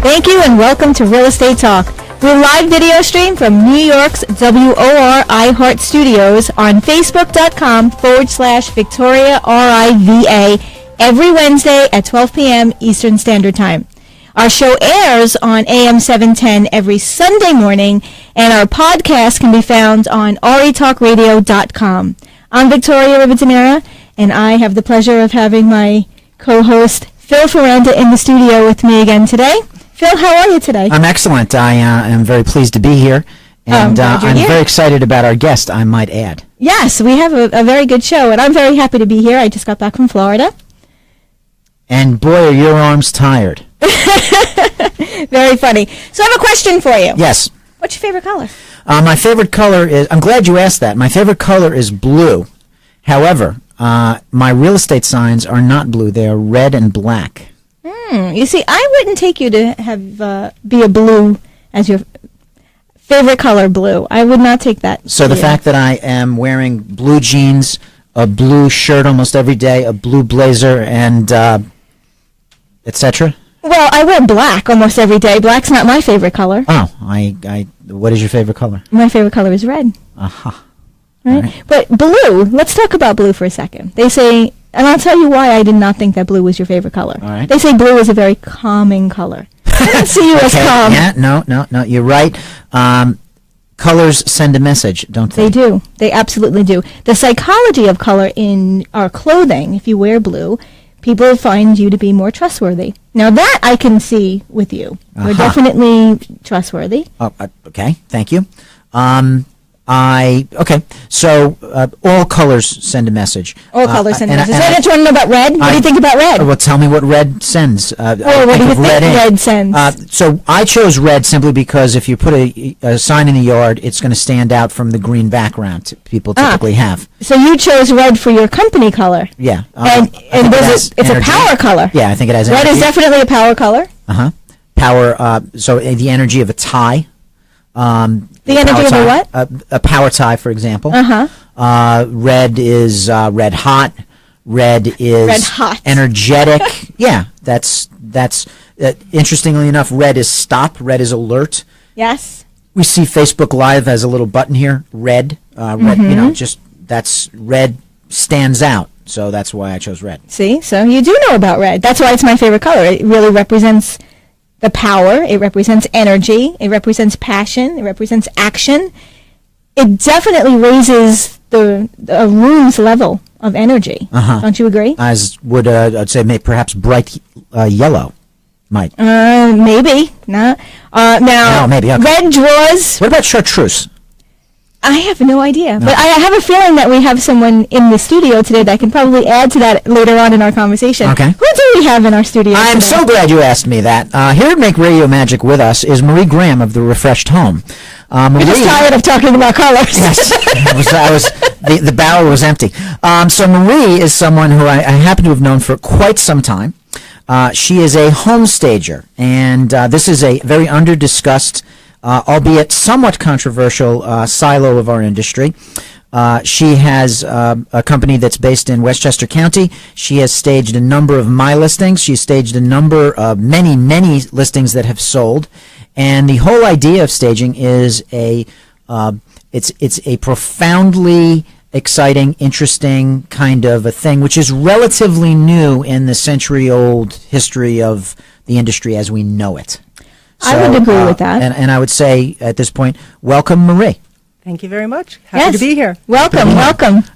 Thank you and welcome to Real Estate Talk. We're live video stream from New York's WOR iHeart Studios on Facebook.com/Victoria Riva every Wednesday at 12 p.m. Eastern Standard Time. Our show airs on AM 710 every Sunday morning, and our podcast can be found on aritalkradio.com. I'm Victoria Rivadeneira, and I have the pleasure of having my co-host Phil Faranda in the studio with me again today. Phil, how are you today? I'm excellent. I am very pleased to be here, and I'm very excited about our guest, I might add. Yes, we have a very good show, and I'm very happy to be here. I just got back from Florida. And boy, are your arms tired. Very funny. So I have a question for you. Yes. What's your favorite color? My favorite color is, I'm glad you asked that. My favorite color is blue. However, my real estate signs are not blue. They are red and black. You see, I wouldn't take you to have be a blue as your favorite color, blue. I would not take that. So the fact that I am wearing blue jeans, a blue shirt almost every day, a blue blazer, and etc. Well, I wear black almost every day. Black's not my favorite color. Oh, what is your favorite color? My favorite color is red. Aha. Right? But blue, let's talk about blue for a second. They say, and I'll tell you why I did not think that blue was your favorite color. All right. They say blue is a very calming color. I don't see you as calm. Yeah, no, you're right. Colors send a message, don't they? They do. They absolutely do. The psychology of color in our clothing, if you wear blue, people find you to be more trustworthy. Now that I can see with you. You're definitely trustworthy. Oh, okay, thank you. So all colors send a message. All colors send a message. So I just want to know about red. What do you think about red? Well, tell me what red sends. What do you think red sends? So I chose red simply because if you put a sign in the yard, it's going to stand out from the green background people typically have. So you chose red for your company color. Yeah. And it's a power color. Yeah, I think it has energy. Red is definitely a power color. Power, so the energy of a tie. The energy of a what? A power tie, for example. Red is red hot. Red is red hot. Energetic. Yeah, that's interestingly enough, red is stop. Red is alert. Yes. We see Facebook Live has a little button here. Red. Red. That's red stands out. So that's why I chose red. See, so you do know about red. That's why it's my favorite color. It really represents the power, it represents energy, it represents passion, it represents action. It definitely raises the room's level of energy. Don't you agree? As would, I'd say, perhaps bright yellow might. Maybe. Now, maybe. Okay. Red draws... What about chartreuse? I have no idea, but I have a feeling that we have someone in the studio today that can probably add to that later on in our conversation. Okay. Who do we have in our studio today? I'm so glad you asked me that. Here to make radio magic with us is Marie Graham of The Refreshed Home. You're just tired of talking about colors. Yes, the barrel was empty. So Marie is someone who I happen to have known for quite some time. She is a home stager, and this is a very under-discussed albeit somewhat controversial silo of our industry. She has a company that's based in Westchester County. She has staged a number of my listings. She's staged a number of many listings that have sold. And the whole idea of staging is it's a profoundly exciting, interesting kind of a thing, which is relatively new in the century-old history of the industry as we know it. So, I would agree with that. And I would say at this point, welcome, Marie. Thank you very much. Happy to be here. Welcome.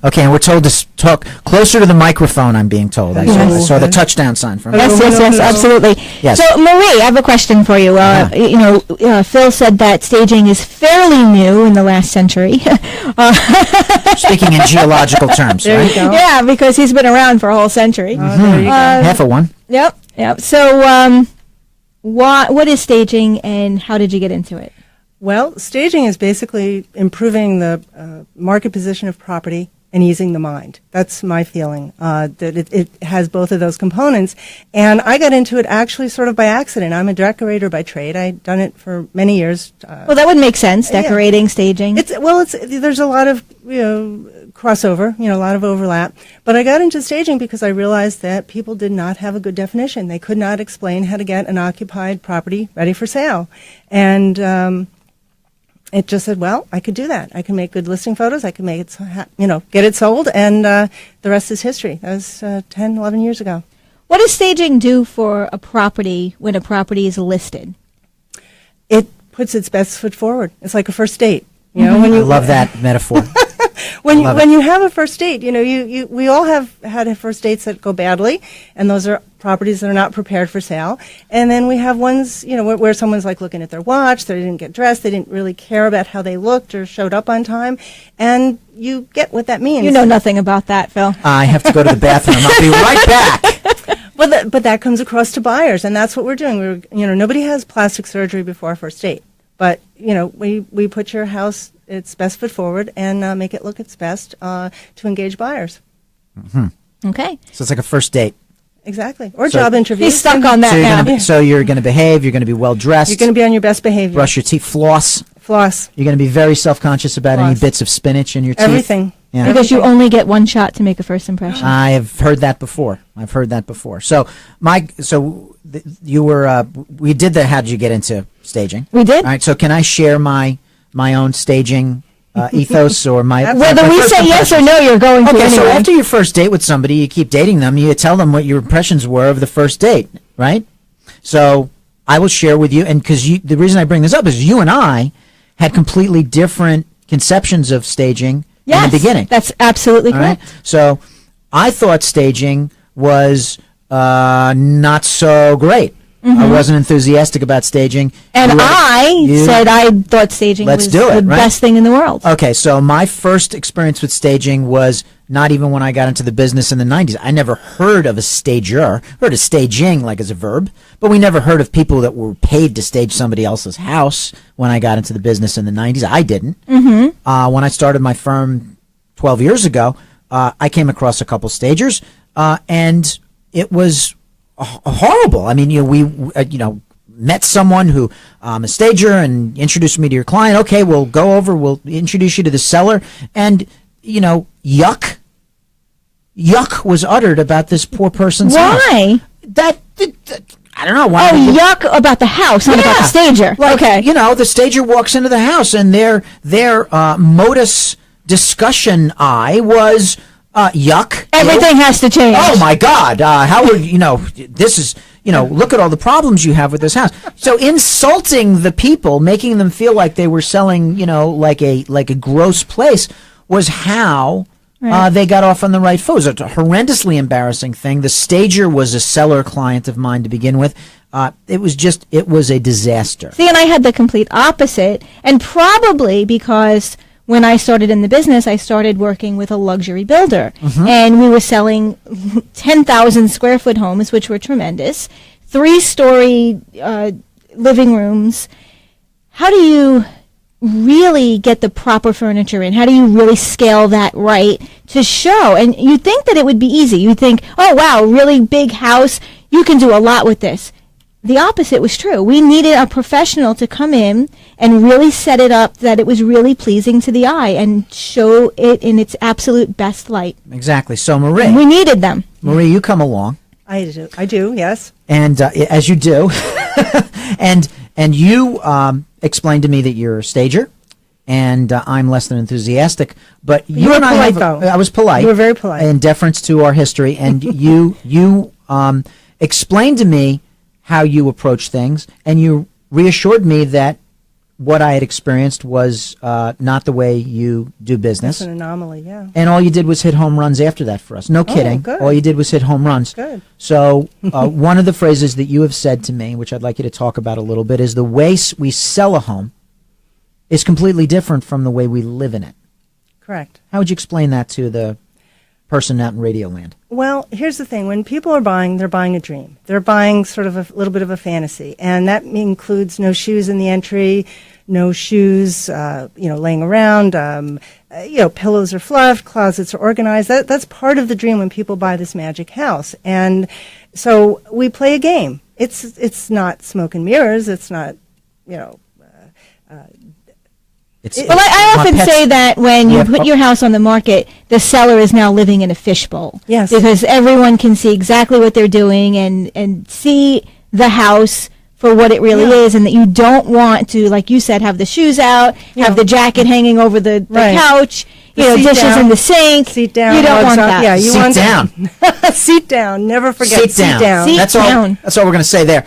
Okay, and we're told to talk closer to the microphone, I'm being told. I saw the touchdown sign from Yes, absolutely. Yes. So, Marie, I have a question for you. Phil said that staging is fairly new in the last century. Speaking in geological terms, there right? You go. Yeah, because he's been around for a whole century. There you go. Half of one. Yep. So, what is staging, and how did you get into it? Well, staging is basically improving the market position of property and easing the mind. That's my feeling, that it has both of those components. And I got into it actually sort of by accident. I'm a decorator by trade. I'd done it for many years. Well, that would make sense, decorating, staging. There's a lot of, crossover, a lot of overlap. But I got into staging because I realized that people did not have a good definition. They could not explain how to get an occupied property ready for sale. And it just said, well, I could do that. I can make good listing photos. I can make it, get it sold, and the rest is history. That was 10, 11 years ago. What does staging do for a property when a property is listed? It puts its best foot forward. It's like a first date. I love that metaphor. When you have a first date, we all have had first dates that go badly, and those are properties that are not prepared for sale. And then we have ones, where someone's like looking at their watch, they didn't get dressed, they didn't really care about how they looked or showed up on time, and you get what that means. You know nothing about that, Phil. I have to go to the bathroom. I'll be right back. But that comes across to buyers, and that's what we're doing. Nobody has plastic surgery before a first date, but we put your house its best foot forward and make it look its best to engage buyers. Mm-hmm. Okay. So it's like a first date. Exactly. Or job interview. He's stuck on that now. So you're going to behave. You're going to be well dressed. You're going to be on your best behavior. Brush your teeth. Floss. You're going to be very self-conscious about any bits of spinach in your teeth. Everything. Yeah. Because you only get one shot to make a first impression. I have heard that before. So you were. We did the. How did you get into staging? We did. All right. So can I share my own staging ethos or my? Whether we say yes or no, you're going to. Okay. Anyway. So after your first date with somebody, you keep dating them. You tell them what your impressions were of the first date, right? So I will share with you, and because the reason I bring this up is you and I had completely different conceptions of staging in the beginning. That's absolutely correct. Right? So I thought staging was not so great. Mm-hmm. I wasn't enthusiastic about staging. And I said I thought staging was the best thing in the world. Okay, so my first experience with staging was not even when I got into the business in the 90s. I never heard of a stager. Heard of staging, like as a verb, but we never heard of people that were paid to stage somebody else's house when I got into the business in the 90s. I didn't. Mm-hmm. When I started my firm 12 years ago, I came across a couple stagers, and it was horrible. I mean, we met someone who a stager and introduced me to your client. Okay, we'll go over. We'll introduce you to the seller, and yuck was uttered about this poor person's house. Why? That I don't know. Why yuck about the house, not about the stager. Like, okay. The stager walks into the house, and their modus discussion was. Yuck. Everything has to change. Oh my God. How would, this is, look at all the problems you have with this house. So insulting the people, making them feel like they were selling, like a gross place was how they got off on the right foot. It was a horrendously embarrassing thing. The stager was a seller client of mine to begin with. It was a disaster. See, and I had the complete opposite, and probably because when I started in the business, I started working with a luxury builder, and we were selling 10,000 square foot homes, which were tremendous, 3-story living rooms. How do you really get the proper furniture in? How do you really scale that right to show? And you think that it would be easy. You think, oh, wow, really big house, you can do a lot with this. The opposite was true. We needed a professional to come in and really set it up that it was really pleasing to the eye and show it in its absolute best light. Exactly. So, Marie. And we needed them. Marie, you come along. I do, yes. And as you do. and you explained to me that you're a stager, and I'm less than enthusiastic. But you were and I polite, though. I was polite. You were very polite. In deference to our history. And you explained to me how you approach things, and you reassured me that what I had experienced was not the way you do business. That's an anomaly, yeah. And all you did was hit home runs after that for us. No kidding. Good. All you did was hit home runs. Good. So one of the phrases that you have said to me, which I'd like you to talk about a little bit, is the way we sell a home is completely different from the way we live in it. Correct. How would you explain that to the person out in Radio Land? Well, here's the thing. When people are buying, they're buying a dream. They're buying sort of a little bit of a fantasy. And that includes no shoes in the entry, no shoes, laying around, pillows are fluffed, closets are organized. That's part of the dream when people buy this magic house. And so we play a game. It's not smoke and mirrors. It's not, Well, I often say that when you put your house on the market, the seller is now living in a fishbowl. Yes. Because everyone can see exactly what they're doing and see the house for what it really is, and that you don't want to, like you said, have the shoes out, have the jacket hanging over the couch, dishes down, in the sink. Seat down. You don't want up. that. Yeah, you Seat want down. Seat down. Never forget Seat down. Seat That's down. That's all we're going to say there.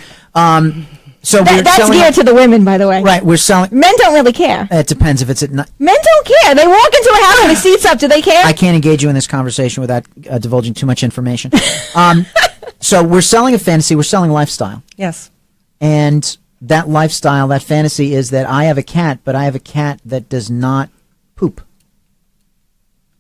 So That's selling, geared to the women, by the way. right? We're selling. Men don't really care. It depends if it's at night. Men don't care. They walk into a house with the seats up. Do they care? I can't engage you in this conversation without divulging too much information. So we're selling a fantasy. We're selling lifestyle. Yes. And that lifestyle, that fantasy is that I have a cat, but I have a cat that does not poop.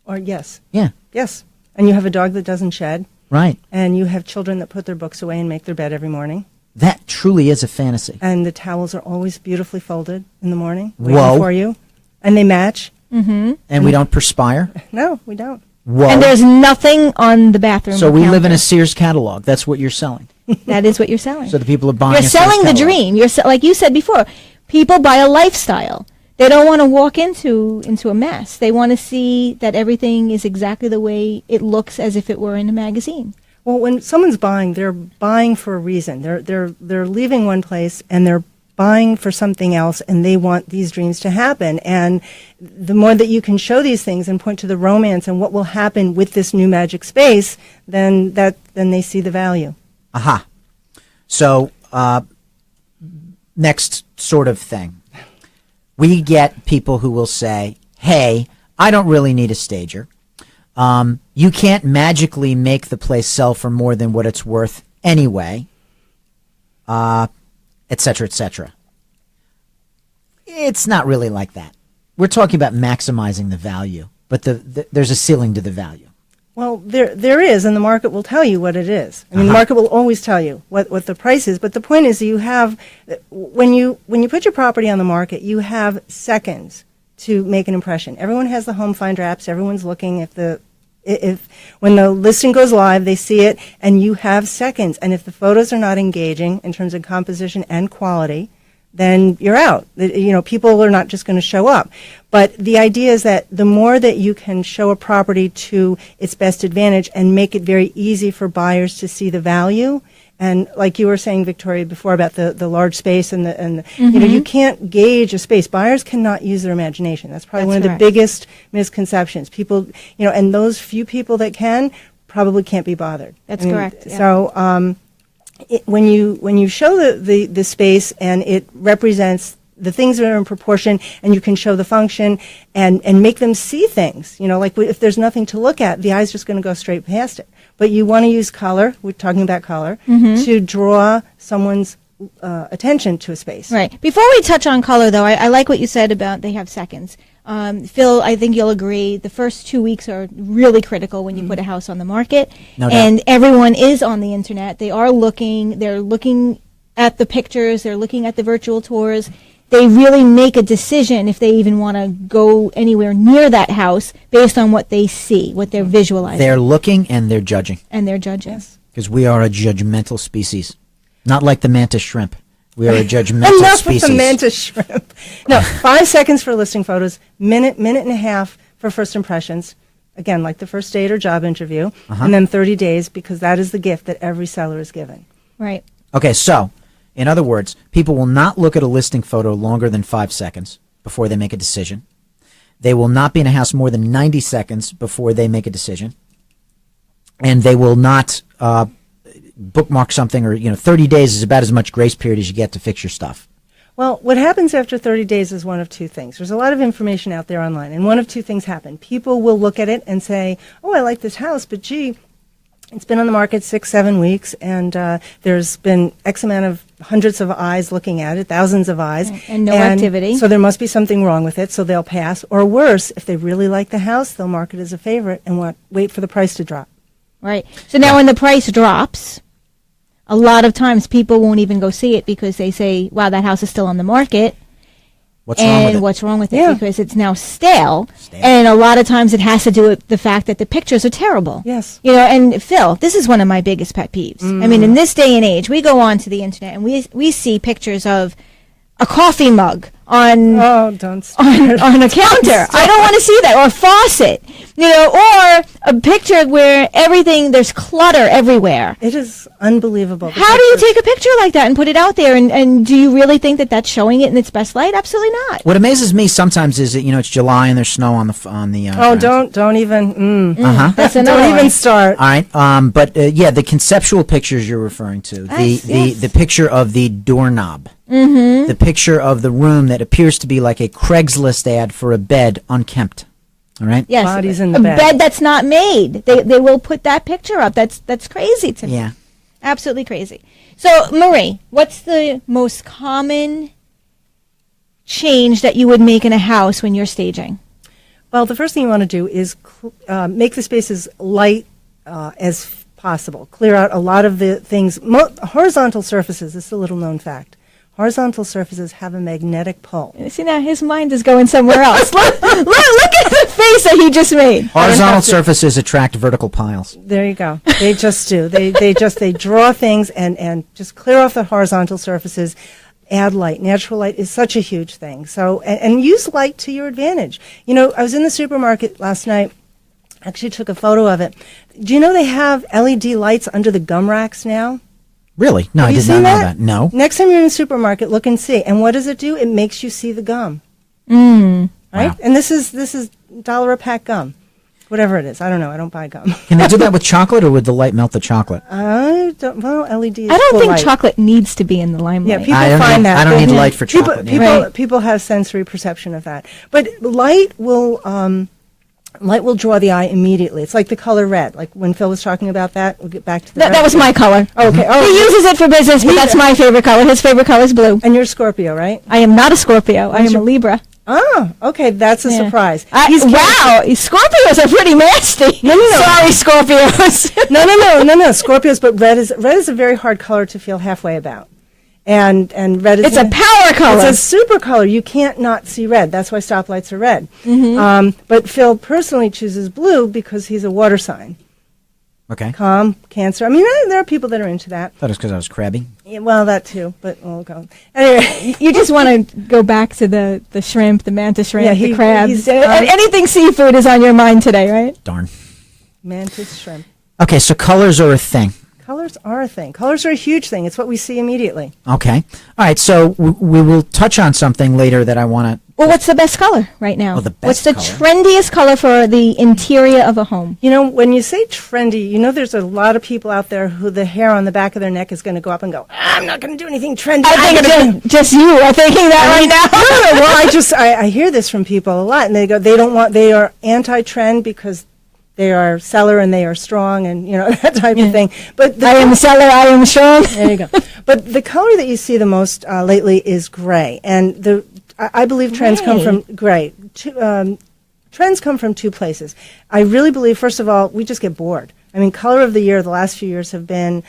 Or yes. Yeah. Yes. And you have a dog that doesn't shed. Right. And you have children that put their books away and make their bed every morning. That truly is a fantasy. And the towels are always beautifully folded in the morning, waiting Whoa. for you. And they match. Mm-hmm. And we don't perspire. No, we don't. Whoa. And there's nothing on the bathroom. So we live in a counter. Sears catalog. That's what you're selling. That is what you're selling. So the people are buying. You're a Sears selling the catalog. dream. You're like you said before. People buy a lifestyle. They don't want to walk into a mess. They want to see that everything is exactly the way it looks as if it were in a magazine. Well, when someone's buying, they're buying for a reason. They're leaving one place and they're buying for something else, and they want these dreams to happen. And the more that you can show these things and point to the romance and what will happen with this new magic space, then they see the value. Aha. So next sort of thing. We get people who will say, hey, I don't really need a stager. You can't magically make the place sell for more than what it's worth anyway, et cetera, et cetera. It's not really like that. We're talking about maximizing the value, but there's a ceiling to the value. Well, there is, and the market will tell you what it is. I mean, the market will always tell you what the price is. But the point is, you have when you put your property on the market, you have seconds to make an impression. Everyone has the home finder apps. Everyone's looking. If when the listing goes live, they see it, and you have seconds. And if the photos are not engaging in terms of composition and quality, then you're out. People are not just going to show up. But the idea is that the more that you can show a property to its best advantage and make it very easy for buyers to see the value, and like you were saying, Victoria, before about the large space and you can't gauge a space. Buyers cannot use their imagination. That's probably one of the biggest misconceptions. People, and those few people that can probably can't be bothered. That's correct. Yeah. So, when you show the space and it represents the things that are in proportion, and you can show the function and make them see things, like if there's nothing to look at, the eye's just going to go straight past it. But you want to use color, we're talking about color, to draw someone's attention to a space. Right. Before we touch on color, though, I like what you said about they have seconds. Phil, I think you'll agree, the first 2 weeks are really critical when you put a house on the market. No and doubt. everyone is on the internet. They are they're looking at the pictures, they're looking at the virtual tours. They really make a decision if they even want to go anywhere near that house based on what they see, what they're visualizing. They're looking and they're judging. And they're judging. Yes. Because we are a judgmental species. Not like the mantis shrimp. We are a judgmental Enough species. with the mantis shrimp. No, 5 seconds for listing photos, minute and a half for first impressions. Again, like the first date or job interview, and then 30 days, because that is the gift that every seller is given. Right. Okay, so, in other words, people will not look at a listing photo longer than 5 seconds before they make a decision. They will not be in a house more than 90 seconds before they make a decision. And they will not bookmark something, or 30 days is about as much grace period as you get to fix your stuff. Well, what happens after 30 days is one of two things. There's a lot of information out there online, and one of two things happen. People will look at it and say, oh, I like this house, but gee, it's been on the market 6-7 weeks, and there's been X amount of hundreds of eyes looking at it, thousands of eyes. And no activity. So there must be something wrong with it, so they'll pass. Or worse, if they really like the house, they'll mark it as a favorite and wait for the price to drop. Right. So now when the price drops, a lot of times people won't even go see it because they say, wow, that house is still on the market. What's wrong with it? What's wrong with it? Yeah. Because it's now stale. And a lot of times it has to do with the fact that the pictures are terrible. Yes. And Phil, this is one of my biggest pet peeves. I mean, in this day and age, we go on to the internet and we see pictures of a coffee mug on don't start. on a counter. I don't want to see that. Or a faucet, or a picture where there's clutter everywhere. It is unbelievable. How do you take a picture like that and put it out there? And do you really think that that's showing it in its best light? Absolutely not. What amazes me sometimes is that it's July and there's snow on the. Don't even. That's another Don't even one. start. All right. But the conceptual pictures you're referring to, the picture of the doorknob, the picture of the room that appears to be like a Craigslist ad for a bed, unkempt. All right. Yes, Bodies in the a bed. bed that's not made. They will put that picture up. That's crazy to me. Yeah. Absolutely crazy. So, Marie, what's the most common change that you would make in a house when you're staging? Well, the first thing you want to do is make the space as light as possible. Clear out a lot of the things. Horizontal surfaces, this is a little known fact. Horizontal surfaces have a magnetic pull. See, now his mind is going somewhere else. look at the face that he just made. Horizontal surfaces attract vertical piles. There you go. They just do. They draw things and just clear off the horizontal surfaces. Add light. Natural light is such a huge thing. So, and use light to your advantage. I was in the supermarket last night. Actually took a photo of it. Do you know they have LED lights under the gum racks now? Really? No, I did not know that. No. Next time you're in the supermarket, look and see. And what does it do? It makes you see the gum. Mm. Right? Wow. And this is $1 a pack gum. Whatever it is. I don't know. I don't buy gum. Can they do that with chocolate, or would the light melt the chocolate? LED is I don't cool think light. chocolate needs to be in the limelight. Yeah, people I don't find need- that. I don't They- need light for chocolate, Right. People have sensory perception of that. But light will draw the eye immediately. It's like the color red. Like when Phil was talking about that, we'll get back to the red. That was my color. Okay. Oh, He uses it for business, but that's my favorite color. His favorite color is blue. and you're Scorpio, right? I am not a Scorpio. I am a Libra. Oh, okay. That's a surprise. Wow, Scorpios are pretty nasty. No. Sorry, Scorpios. No. Scorpios, but red is a very hard color to feel halfway about. And red is It's a power color. It's a super color. You can't not see red. That's why stoplights are red. But Phil personally chooses blue because he's a water sign. Okay. Calm, Cancer. I mean, there are people that are into that. That is because I was crabby. Yeah, well, that too. But we'll go. Anyway, You just want to go back to the shrimp, the mantis shrimp, Yeah, the crabs. he's, Anything seafood is on your mind today, right? Darn. mantis shrimp. Okay, so colors are a thing. Colors are a thing. Colors are a huge thing. It's what we see immediately. Okay. All right, so we will touch on something later that I want to... Well, what's the best color right now? Oh, the What's best the color. trendiest color for the interior of a home? When you say trendy, there's a lot of people out there who the hair on the back of their neck is going to go up and go, I'm not going to do anything trendy. I think just you are thinking that right now. No, well, I hear this from people a lot, and they are anti-trend because they are seller and they are strong and, that type of thing. But I am seller, I am strong. There you go. But the color that you see the most lately is gray. And I believe trends come from gray. Trends come from two places. I really believe, first of all, we just get bored. I mean, color of the year the last few years have been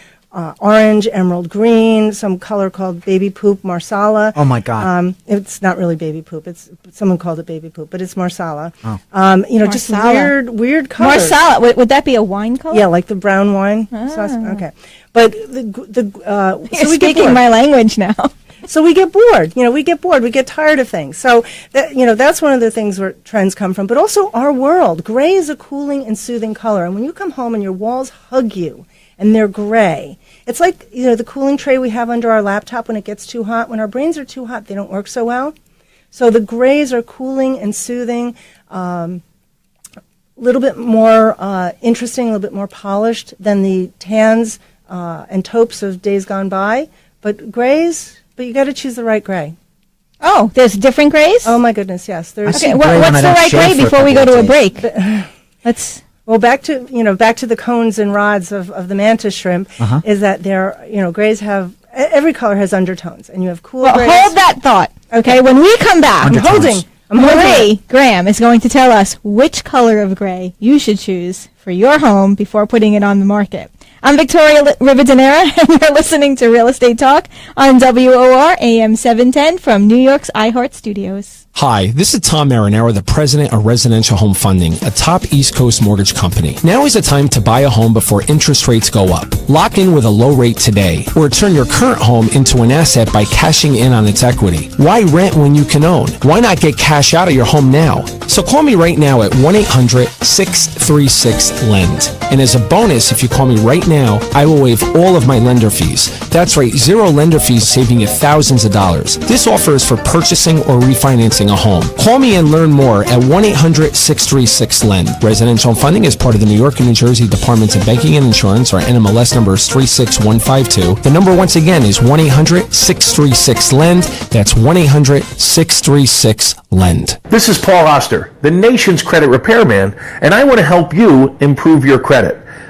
orange, emerald green, some color called baby poop, marsala. Oh, my God. It's not really baby poop. Someone called it baby poop, but it's marsala. Oh. Just Marsala. weird colors. Marsala, would that be a wine color? Yeah, like the brown wine sauce. Okay. But so You're we get speaking bored. my language now. So we get bored. We get bored. We get tired of things. So that's one of the things where trends come from. But also our world. Gray is a cooling and soothing color. And when you come home and your walls hug you and they're gray, it's like the cooling tray we have under our laptop when it gets too hot. When our brains are too hot, they don't work so well. So the grays are cooling and soothing. A little bit more interesting, a little bit more polished than the tans and taupes of days gone by. But grays. But you got to choose the right gray. Oh, there's different grays? Oh my goodness, yes. There's see Okay, gray when what's I the don't right shave gray for a before we go couple to a of break? days. Let's. well back to the cones and rods of the mantis shrimp is that grays have every color has undertones and you have cool grays. Hold that thought. Okay, when we come back, Undertones. Marie Graham is going to tell us which color of gray you should choose for your home before putting it on the market. I'm Victoria Rivadeneira, and you're listening to Real Estate Talk on WOR AM 710 from New York's iHeart Studios. Hi, this is Tom Marinaro, the president of Residential Home Funding, a top East Coast mortgage company. Now is the time to buy a home before interest rates go up. Lock in with a low rate today, or turn your current home into an asset by cashing in on its equity. Why rent when you can own? Why not get cash out of your home now? So call me right now at 1-800-636-LEND. And as a bonus, if you call me right now, I will waive all of my lender fees. That's right, zero lender fees, saving you thousands of dollars. This offer is for purchasing or refinancing a home. Call me and learn more at 1-800-636-LEND. Residential Funding is part of the New York and New Jersey Departments of Banking and Insurance. Our NMLS number is 36152. The number once again is 1-800-636-LEND. That's 1-800-636-LEND. This is Paul Oster, the nation's credit repairman, and I want to help you improve your credit.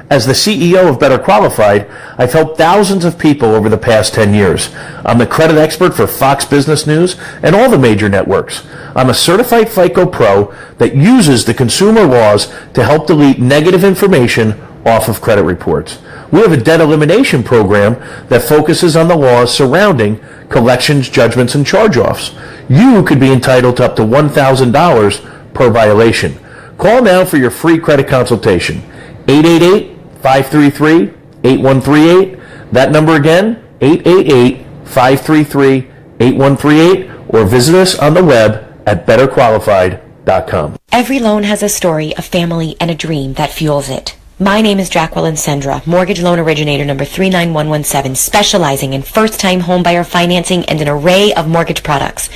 As the CEO of Better Qualified, I've helped thousands of people over the past 10 years. I'm the credit expert for Fox Business News and all the major networks. I'm a certified FICO Pro that uses the consumer laws to help delete negative information off of credit reports. We have a debt elimination program that focuses on the laws surrounding collections, judgments, and charge-offs. You could be entitled to up to $1,000 per violation. Call now for your free credit consultation. 888-533-8138. That number again, 888-533-8138, or visit us on the web at betterqualified.com. Every loan has a story, a family, and a dream that fuels it. My name is Jacqueline Sendra, mortgage loan originator number 39117, specializing in first-time homebuyer financing and an array of mortgage products.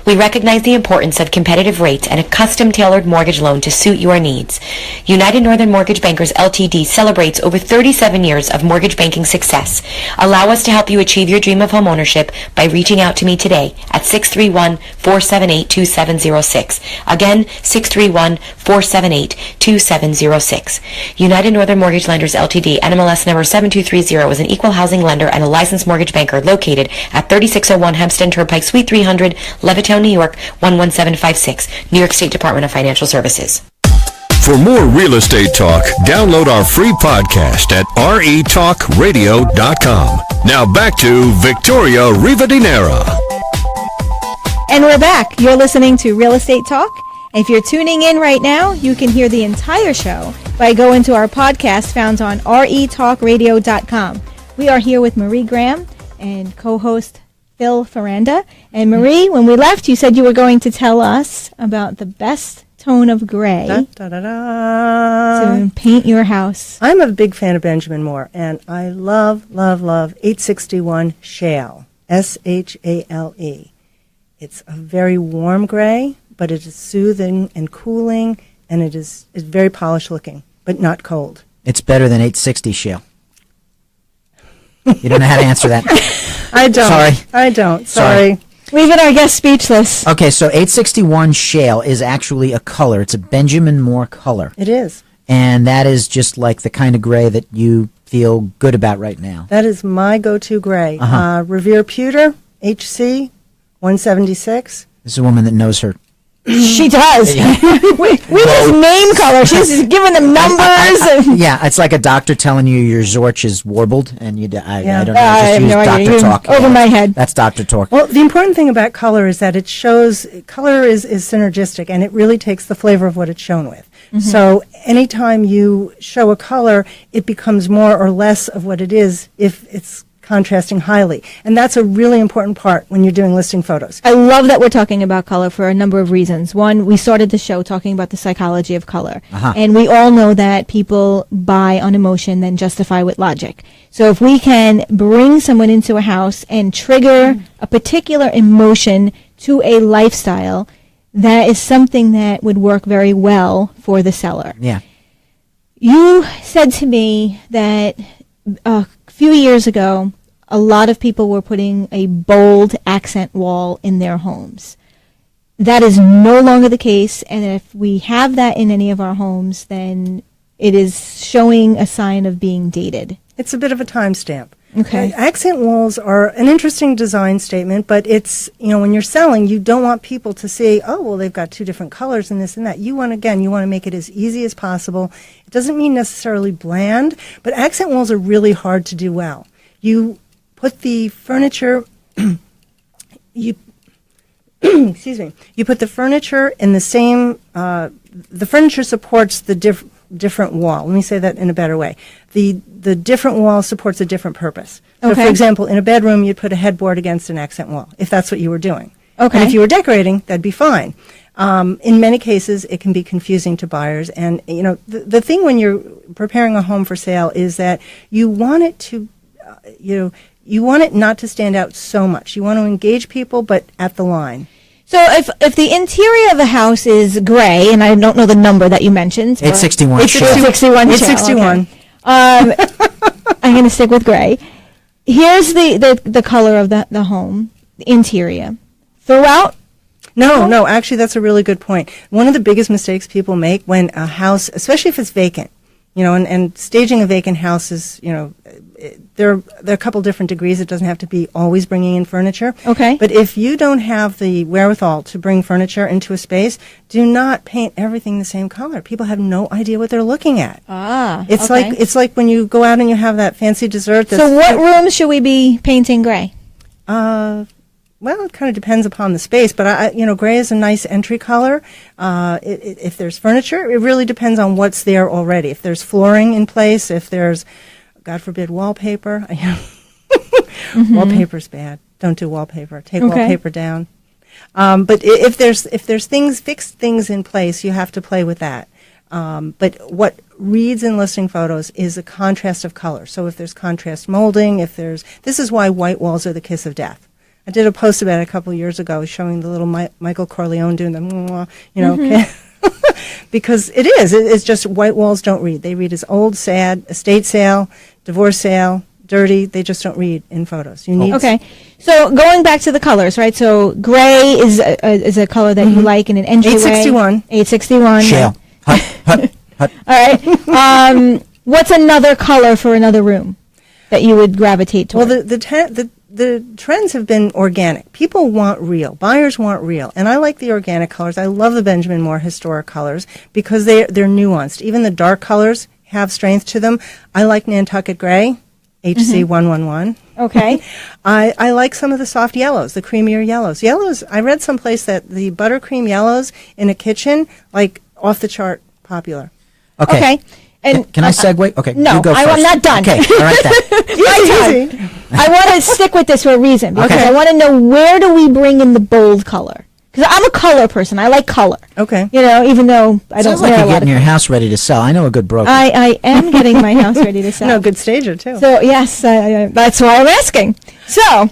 We recognize the importance of competitive rates and a custom-tailored mortgage loan to suit your needs. United Northern Mortgage Bankers Ltd. celebrates over 37 years of mortgage banking success. Allow us to help you achieve your dream of home ownership by reaching out to me today at 631-478-2706. Again, 631-478-2706. United Northern Mortgage Lenders Ltd. NMLS number 7230 is an equal housing lender and a licensed mortgage banker located at 3601 Hempstead Turnpike, Suite 300, Levittown, New York 11756, New York State Department of Financial Services. For more real estate talk, download our free podcast at retalkradio.com. Now back to Victoria Rivadeneira. And we're back. You're listening to Real Estate Talk. If you're tuning in right now, you can hear the entire show by going to our podcast found on retalkradio.com. We are here with Marie Graham and co-host Phil Faranda. And Marie, when we left, you said you were going to tell us about the best tone of gray to paint your house. I'm a big fan of Benjamin Moore, and I love 861 Shale, S-H-A-L-E. It's a very warm gray, but it is soothing and cooling, and it's very polished looking, but not cold. It's better than 860 Shale. You don't know how to answer that. I don't. Sorry. I don't. Sorry. Leaving our guest speechless. Okay, so 861 Shale is actually a color. It's a Benjamin Moore color. It is. And that is just like the kind of gray that you feel good about right now. That is my go-to gray. Revere Pewter, HC 176. This is a woman that knows her. She does. we just name color. She's giving them numbers. Yeah, it's like a doctor telling you your Zorch is warbled, and I don't know. I have no idea. Talk. Over my head. That's Dr. Talk. Well, the important thing about color is that it shows color is synergistic, and it really takes the flavor of what it's shown with. Mm-hmm. So anytime you show a color, it becomes more or less of what it is if it's contrasting highly. And that's a really important part when you're doing listing photos. I love that we're talking about color for a number of reasons. One, we started the show talking about the psychology of color. And we all know that people buy on emotion, then justify with logic. So if we can bring someone into a house and trigger a particular emotion to a lifestyle, that is something that would work very well for the seller. Yeah. You said to me that a few years ago, a lot of people were putting a bold accent wall in their homes. That is no longer the case, and if we have that in any of our homes, then it is showing a sign of being dated. It's a bit of a timestamp. Okay. Accent walls are an interesting design statement, but it's, when you're selling, you don't want people to say, oh, well, they've got two different colors and this and that. You want to make it as easy as possible. It doesn't mean necessarily bland, but accent walls are really hard to do well. You put the furniture, excuse me, you put the furniture in the same, the furniture supports the different wall. Let me say that in a better way. The different wall supports a different purpose. So, Okay. for example, in a bedroom, you'd put a headboard against an accent wall, if that's what you were doing. Okay. And if you were decorating, that'd be fine. In many cases, it can be confusing to buyers. And, the thing when you're preparing a home for sale is that you want it to, you want it not to stand out so much. You want to engage people, but at the line. So if the interior of the house is gray, and I don't know the number that you mentioned. 861. It's Shell. 861. 861. Okay. I'm going to stick with gray. Here's the color of the home, the interior. Throughout? No, actually, that's a really good point. One of the biggest mistakes people make when a house, especially if it's vacant, and staging a vacant house is, there are a couple different degrees. It doesn't have to be always bringing in furniture. Okay. But if you don't have the wherewithal to bring furniture into a space, do not paint everything the same color. People have no idea what they're looking at. It's It's like when you go out and you have that fancy dessert. So what rooms should we be painting gray? Well, it kind of depends upon the space, but gray is a nice entry color. If there's furniture, it really depends on what's there already. If there's flooring in place, if there's, God forbid, wallpaper. Wallpaper's bad. Don't do wallpaper. Take wallpaper down. But if there's fixed things in place, you have to play with that. But what reads in listing photos is a contrast of color. So if there's contrast molding, this is why white walls are the kiss of death. I did a post about it a couple of years ago showing the little Michael Corleone doing the, because it is. It's just white walls don't read. They read as old, sad, estate sale, divorce sale, dirty. They just don't read in photos. You need. Okay. So going back to the colors, right? So gray is a color that you like in an entryway. 861. 861. Shell. Hut. All right. What's another color for another room that you would gravitate toward? Well, the trends have been organic. People want real. Buyers want real. And I like the organic colors. I love the Benjamin Moore historic colors because they're nuanced. Even the dark colors have strength to them. I like Nantucket Gray, HC111. Okay. I like some of the soft yellows, the creamier yellows. Yellows, I read someplace that the buttercream yellows in a kitchen, like off the chart popular. Okay. And can I segue? Okay, no, you go first. I'm not done. Okay, all right then. Easy. I want to stick with this for a reason because Okay. I want to know, where do we bring in the bold color? Because I'm a color person. I like color. Okay. Even though I don't Sounds like wear you're a lot getting of your house ready to sell. I know a good broker. I am getting my house ready to sell. No, good stager, too. So, yes, that's why I'm asking. So,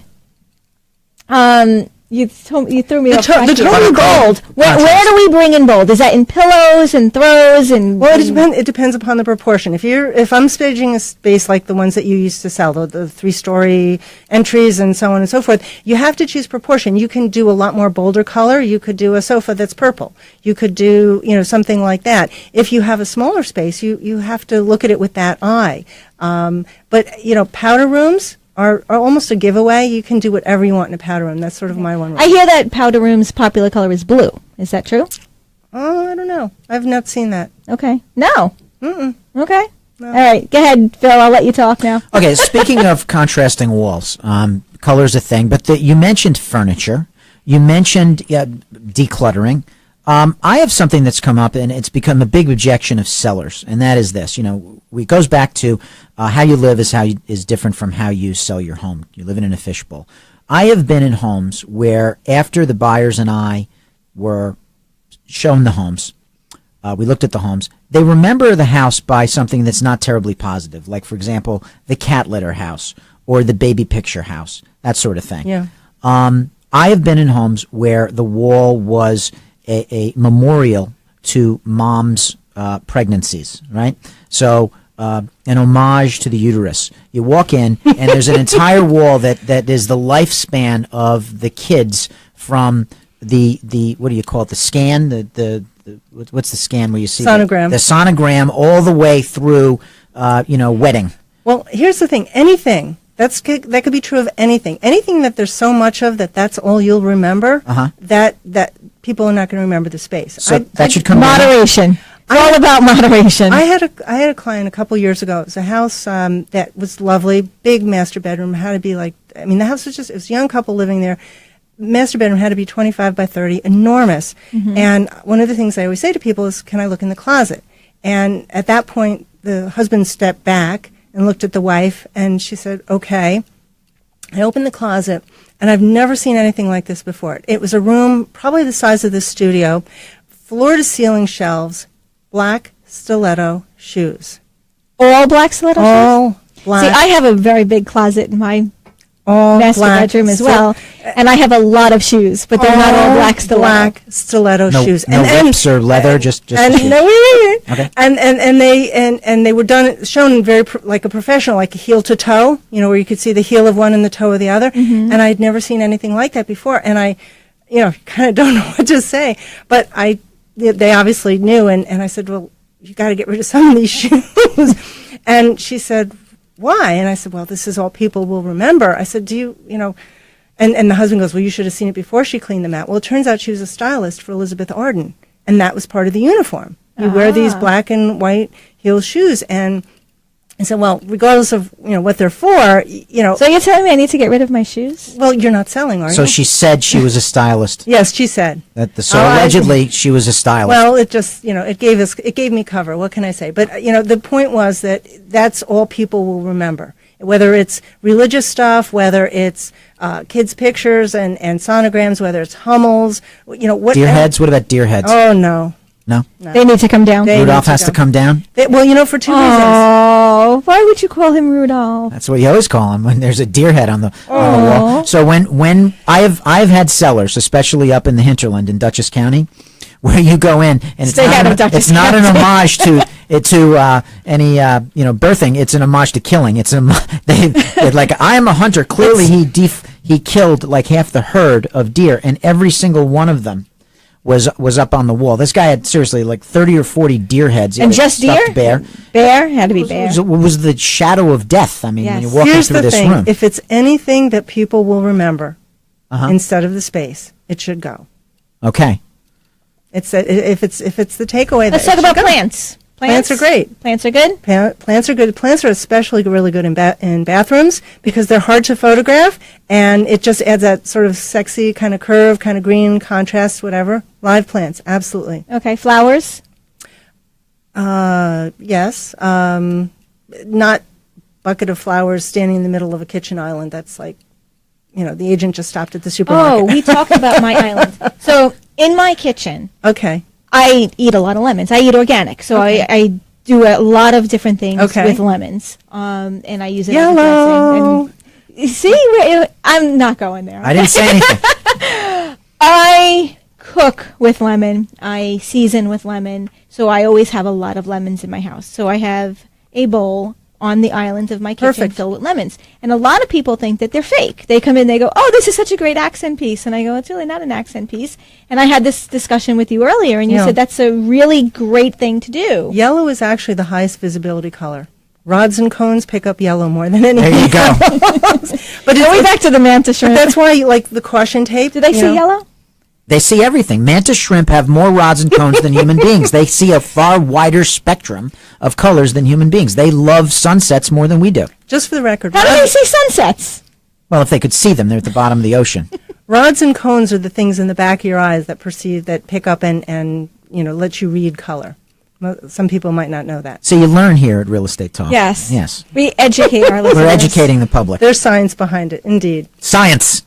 you threw me off track. the total bold. Where do we bring in bold? Is that in pillows and throws and? Well, it depends upon the proportion. If I'm staging a space like the ones that you used to sell, the 3-story entries and so on and so forth, you have to choose proportion. You can do a lot more bolder color. You could do a sofa that's purple. You could do something like that. If you have a smaller space, you have to look at it with that eye. But powder rooms are almost a giveaway. You can do whatever you want in a powder room. That's sort of my one rule. I hear that powder room's popular color is blue. Is that true? Oh, I don't know. I've not seen that. Okay. No. Mm-mm. Okay. No. All right. Go ahead, Phil. I'll let you talk now. Okay, speaking of contrasting walls, color's a thing, but you mentioned furniture. You mentioned decluttering. I have something that's come up, and it's become a big objection of sellers, and that is this. It goes back to how you live is different from how you sell your home. You're living in a fishbowl. I have been in homes where after the buyers and I were shown the homes, we looked at the homes, they remember the house by something that's not terribly positive, like, for example, the cat litter house or the baby picture house, that sort of thing. Yeah. I have been in homes where the wall was a memorial to mom's pregnancies, right? So an homage to the uterus. You walk in, and there's an entire wall that is the lifespan of the kids from the what do you call it? The scan, what's the scan where you see sonogram? The sonogram all the way through, wedding. Well, here's the thing. Anything That could be true of anything. Anything that there's so much of that's all you'll remember. That people are not going to remember the space. So that should come moderation. It's all about moderation. I had a client a couple years ago. It was a house that was lovely, big master bedroom. Had to be the house was it was a young couple living there. Master bedroom had to be 25 by 30, enormous. And one of the things I always say to people is, "Can I look in the closet?" And at that point, the husband stepped back and looked at the wife, and she said, "Okay." I opened the closet, and I've never seen anything like this before. It was a room probably the size of this studio, floor-to-ceiling shelves, black stiletto shoes. All black stiletto shoes? All black. See, I have a very big closet in my all master black bedroom as well, and I have a lot of shoes, but they're not all black stiletto. Black stiletto shoes. No rips or leather, just and shoes. no, wait. Okay. And they were shown very like a professional, like heel to toe, where you could see the heel of one and the toe of the other. And I'd never seen anything like that before. And I, kind of don't know what to say, but they obviously knew. And I said, well, you got to get rid of some of these shoes. And she said, why? And I said, well, this is all people will remember. I said, and the husband goes, well, you should have seen it before she cleaned them out. Well, it turns out she was a stylist for Elizabeth Arden, and that was part of the uniform. You wear these black and white heel shoes. And I said, well, regardless of, what they're for, So you're telling me I need to get rid of my shoes? Well, you're not selling, are you? So she said she was a stylist. Yes, she said. Allegedly she was a stylist. Well, it just, it gave me cover. What can I say? But, the point was that's all people will remember. Whether it's religious stuff, whether it's kids' pictures and sonograms, whether it's Hummels, what. Deer heads? What about deer heads? Oh, no. No? They need to come down. Rudolph has to come down? For 2 reasons. Oh, why would you call him Rudolph? That's what you always call him when there's a deer head on the wall. So when I've had cellars, especially up in the hinterland in Dutchess County, where you go in and it's not an homage to any birthing. It's an homage to killing. It's like, I am a hunter. Clearly he killed like half the herd of deer, and every single one of them was up on the wall. This guy had seriously like 30 or 40 deer heads. And just deer? Bear. Bear? Had to be bear. It was the shadow of death. I mean, yes. when you're walking through this room. If it's anything that people will remember instead of the space, it should go. Okay. If it's the takeaway. Let's talk about plants. Plants are great. Plants are good? Plants are good. Plants are especially really good in bathrooms because they're hard to photograph, and it just adds that sort of sexy kind of curve, kind of green contrast, whatever. Live plants, absolutely. Okay, flowers? Yes. Not bucket of flowers standing in the middle of a kitchen island. That's like, the agent just stopped at the supermarket. Oh, we talked about my island. So in my kitchen. Okay. I eat a lot of lemons. I eat organic, so okay. I do a lot of different things with lemons, and I use it as a dressing. And see, I'm not going there. I didn't say anything. I cook with lemon. I season with lemon, so I always have a lot of lemons in my house. So I have a bowl on the island of my kitchen filled with lemons. And a lot of people think that they're fake. They come in, they go, oh, this is such a great accent piece. And I go, it's really not an accent piece. And I had this discussion with you earlier, and you said that's a really great thing to do. Yellow is actually the highest visibility color. Rods and cones pick up yellow more than anything. There you go. But going back to the mantis shrimp. That's why you like the caution tape. Do they see yellow? They see everything. Mantis shrimp have more rods and cones than human beings. They see a far wider spectrum of colors than human beings. They love sunsets more than we do. Just for the record. How do they see sunsets? Well, if they could see them, they're at the bottom of the ocean. Rods and cones are the things in the back of your eyes that pick up and let you read color. Some people might not know that. So you learn here at Real Estate Talk. Yes. Yes. We educate our listeners. We're educating the public. There's science behind it, indeed. Science.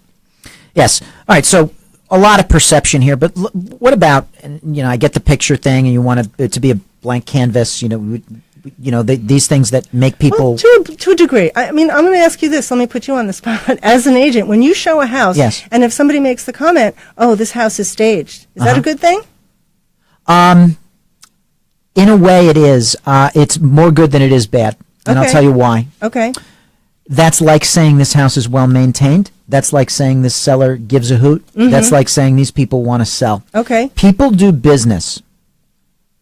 Yes. All right, so a lot of perception here, but what about, I get the picture thing, and you want it to be a blank canvas, these things that make people... Well, to a degree. I mean, I'm going to ask you this. Let me put you on the spot. As an agent, when you show a house, and if somebody makes the comment, oh, this house is staged, is that a good thing? In a way, it is. It's more good than it is bad, and I'll tell you why. Okay. That's like saying this house is well maintained. That's like saying this seller gives a hoot. Mm-hmm. That's like saying these people want to sell. Okay. People do business,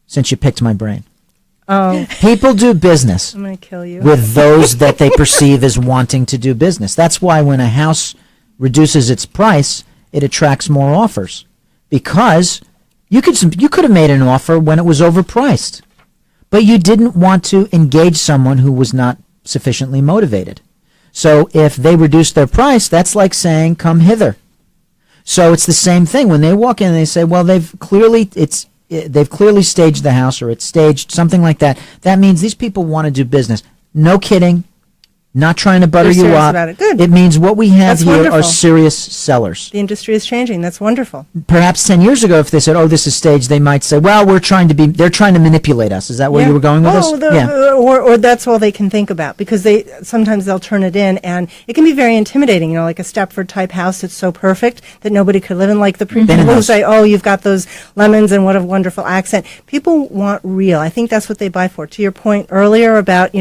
since you picked my brain. People do business I'm going to kill you. with those that they perceive as wanting to do business. That's why when a house reduces its price, it attracts more offers, because you could have made an offer when it was overpriced, but you didn't want to engage someone who was not sufficiently motivated. So if they reduce their price, that's like saying, come hither. So it's the same thing. When they walk in and they say, well, they've clearly staged the house, or it's staged, something like that. That means these people want to do business. No kidding. Not trying to butter They're you serious up. about it. Good. It means what we have That's here wonderful. are serious sellers. The industry is changing. That's wonderful. Perhaps 10 years ago, if they said, oh, this is staged, they might say, well, they're trying to manipulate us. Is that where you were going with this? Or that's all they can think about, because sometimes they'll turn it in, and it can be very intimidating, like a Stepford type house that's so perfect that nobody could live in, like the people who say, oh, you've got those lemons and what a wonderful accent. People want real. I think that's what they buy for. To your point earlier about,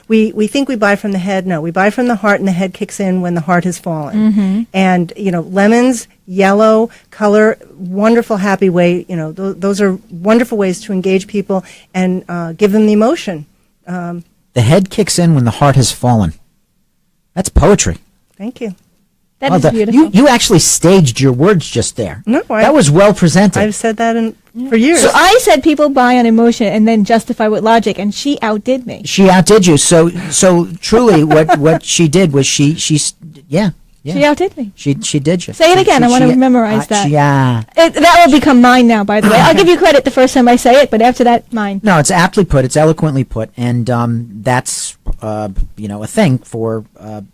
we think we buy from the head. No, we buy from the heart, and the head kicks in when the heart has fallen. Mm-hmm. And, lemons, yellow, color, wonderful, happy way, those are wonderful ways to engage people and give them the emotion. The head kicks in when the heart has fallen. That's poetry. Thank you. That is beautiful. You actually staged your words just there. No, that was well presented. I've said that for years. So I said people buy on emotion and then justify with logic, and she outdid me. She outdid you. So truly, what she did was she yeah. She outdid me. She did you. Say it again. I want to memorize that. Yeah. That will become mine now, by the way. I'll give you credit the first time I say it, but after that, mine. No, it's aptly put. It's eloquently put, and that's a thing for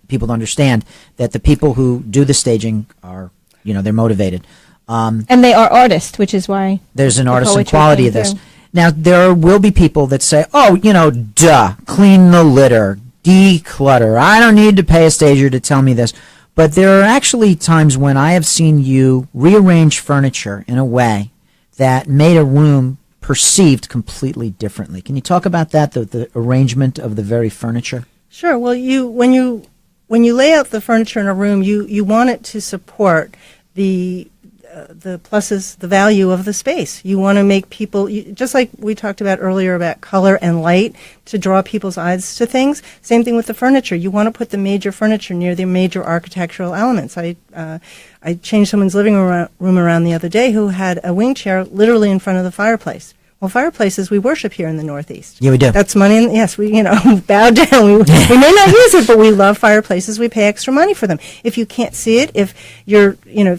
people to understand, that the people who do the staging are they're motivated. And they are artists, which is why there's an the artisan poetry quality came of this. through. Now, there will be people that say, oh, duh, clean the litter, declutter. I don't need to pay a stager to tell me this. But there are actually times when I have seen you rearrange furniture in a way that made a room perceived completely differently. Can you talk about that, the arrangement of the very furniture? Sure. Well, when you lay out the furniture in a room, you want it to support the pluses, the value of the space. You want to make people, just like we talked about earlier about color and light, to draw people's eyes to things. Same thing with the furniture. You want to put the major furniture near the major architectural elements. I changed someone's living room around the other day who had a wing chair literally in front of the fireplace. Well, fireplaces we worship here in the Northeast. Yeah, we do. That's money. Yes, we bow down. We may not use it, but we love fireplaces. We pay extra money for them. If you can't see it, if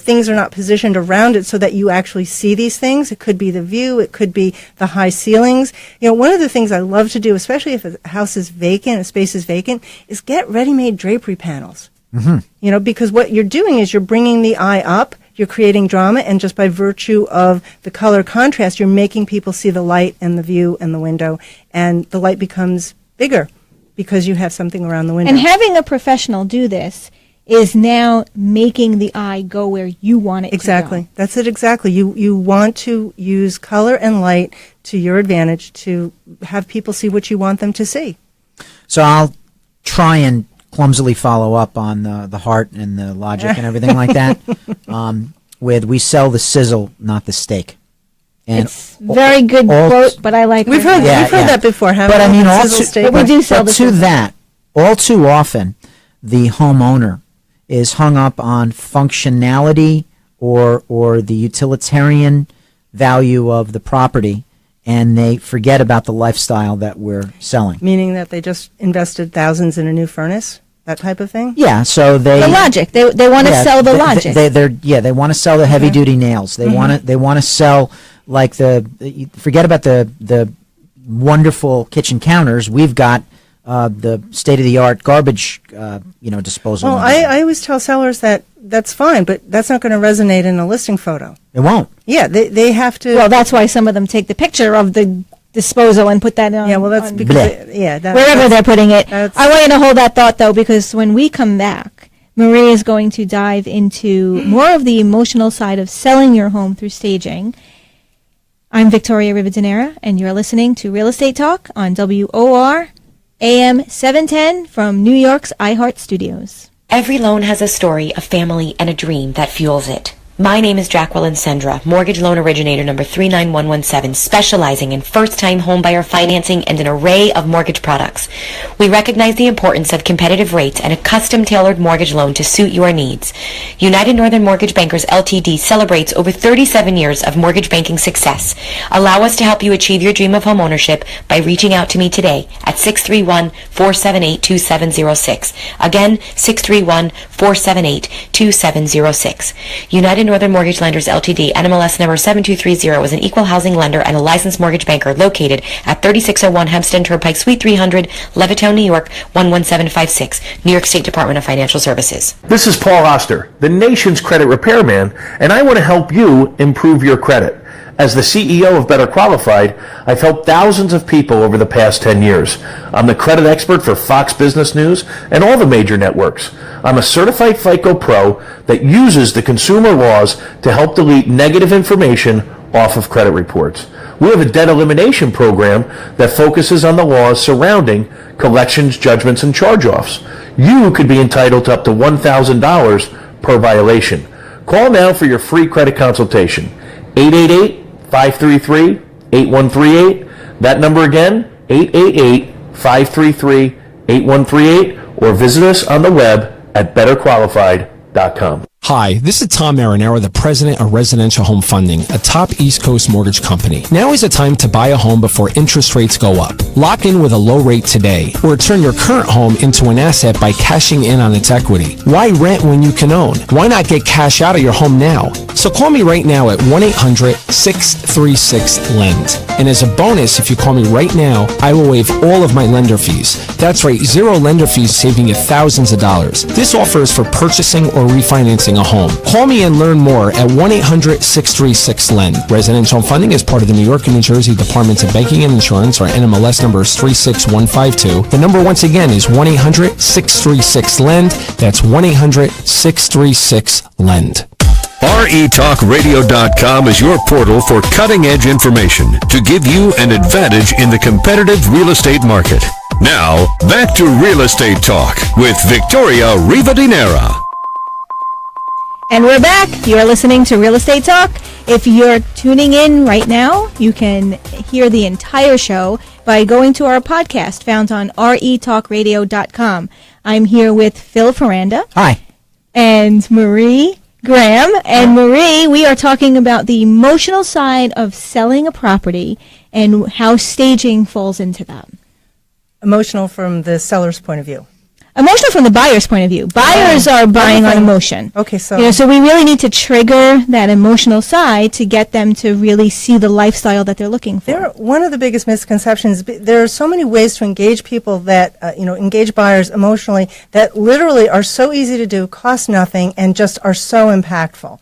things are not positioned around it so that you actually see these things, it could be the view, it could be the high ceilings. One of the things I love to do, especially if a house is vacant, a space is vacant, is get ready-made drapery panels. Mm-hmm. Because what you're doing is you're bringing the eye up. You're creating drama, and just by virtue of the color contrast, you're making people see the light and the view and the window, and the light becomes bigger because you have something around the window. And having a professional do this is now making the eye go where you want it Exactly. to go. That's it, exactly. You want to use color and light to your advantage to have people see what you want them to see. So I'll try and clumsily follow up on the heart and the logic and everything like that. We sell the sizzle, not the steak. And it's very good quote, but I like we've heard that before, haven't we? But I mean, all too often, the homeowner is hung up on functionality or the utilitarian value of the property, and they forget about the lifestyle that we're selling. Meaning that they just invested thousands in a new furnace? That type of thing? Yeah, so the logic. They want to sell the logic. They want to sell the heavy duty nails. They want to sell like forget about the wonderful kitchen counters. We've got the state of the art garbage disposal. Well, I always tell sellers that's fine, but that's not going to resonate in a listing photo. It won't. Yeah, they have to. Well, that's why some of them take the picture of the disposal and put that on. Yeah, well, that's because wherever they're putting it. I want you to hold that thought, though, because when we come back, Marie is going to dive into more of the emotional side of selling your home through staging. I'm Victoria Rivadeneira, and you're listening to Real Estate Talk on WOR AM 710 from New York's iHeart Studios. Every loan has a story, a family, and a dream that fuels it. My name is Jacqueline Sendra, mortgage loan originator number 39117, specializing in first-time homebuyer financing and an array of mortgage products. We recognize the importance of competitive rates and a custom-tailored mortgage loan to suit your needs. United Northern Mortgage Bankers Ltd. celebrates over 37 years of mortgage banking success. Allow us to help you achieve your dream of home ownership by reaching out to me today at 631-478-2706. Again, 631-478-2706. United Northern Mortgage Lenders Ltd. NMLS number 7230 is an equal housing lender and a licensed mortgage banker located at 3601 Hempstead Turnpike, Suite 300, Levittown, New York 11756, New York State Department of Financial Services. This is Paul Oster, the nation's credit repairman, and I want to help you improve your credit. As the CEO of Better Qualified, I've helped thousands of people over the past 10 years. I'm the credit expert for Fox Business News and all the major networks. I'm a certified FICO Pro that uses the consumer laws to help delete negative information off of credit reports. We have a debt elimination program that focuses on the laws surrounding collections, judgments, and charge-offs. You could be entitled to up to $1,000 per violation. Call now for your free credit consultation. 888-533-8138. That number again, 888-533-8138, or visit us on the web at betterqualified.com. Hi, this is Tom Marinero, the president of Residential Home Funding, a top East Coast mortgage company. Now is the time to buy a home before interest rates go up. Lock in with a low rate today, or turn your current home into an asset by cashing in on its equity. Why rent when you can own? Why not get cash out of your home now? So call me right now at 1-800-636-LEND. And as a bonus, if you call me right now, I will waive all of my lender fees. That's right, zero lender fees, saving you thousands of dollars. This offer is for purchasing or refinancing a home. Call me and learn more at 1-800-636-LEND. Residential Home Funding is part of the New York and New Jersey Departments of Banking and Insurance, or NMLS number is 36152. The number once again is 1-800-636-LEND. That's 1-800-636-LEND. RETalkRadio.com is your portal for cutting-edge information to give you an advantage in the competitive real estate market. Now, back to Real Estate Talk with Victoria Rivadeneira. And we're back. You're listening to Real Estate Talk. If you're tuning in right now, you can hear the entire show by going to our podcast found on retalkradio.com. I'm here with Phil Faranda. Hi. And Marie Graham. And Marie, we are talking about the emotional side of selling a property and how staging falls into that. Emotional from the seller's point of view. Emotional from the buyer's point of view. Buyers are buying on emotion. Okay, so so we really need to trigger that emotional side to get them to really see the lifestyle that they're looking for. One of the biggest misconceptions, there are so many ways to engage people that, engage buyers emotionally that literally are so easy to do, cost nothing, and just are so impactful.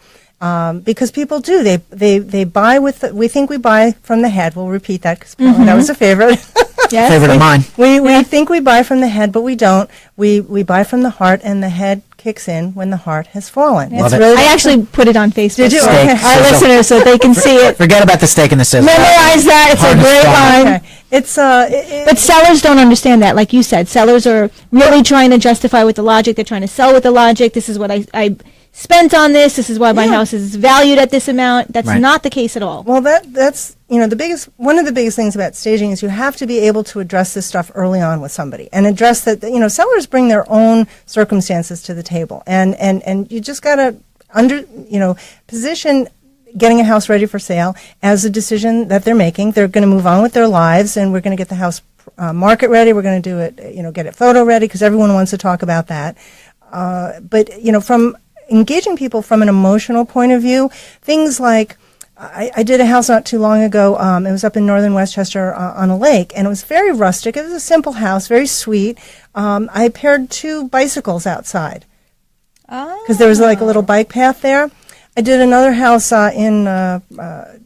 Because people do. They buy we think we buy from the head. We'll repeat that because that was a favorite. Yes. Favorite of mine. We think we buy from the head, but we don't. We buy from the heart, and the head kicks in when the heart has fallen. Love It's it. really I actually put it on Facebook. Did you? for Okay. our listeners so they can see it. Forget about the steak and the sizzle. Memorize that. It's a Harness great strong. line. Okay. It's But sellers don't understand that. Like you said, sellers are really trying to justify with the logic. They're trying to sell with the logic. This is what I spent on this. This is why my house is valued at this amount. That's Right. not the case at all. Well, that's one of the biggest things about staging is you have to be able to address this stuff early on with somebody and address that. Sellers bring their own circumstances to the table, and you just got to position getting a house ready for sale as a decision that they're making. They're going to move on with their lives, and we're going to get the house market ready. We're going to do it, get it photo ready because everyone wants to talk about that. But from engaging people from an emotional point of view, things like I did a house not too long ago. It was up in northern Westchester on a lake, and it was very rustic. It was a simple house, very sweet. I paired two bicycles outside because there was like a little bike path there. I did another house in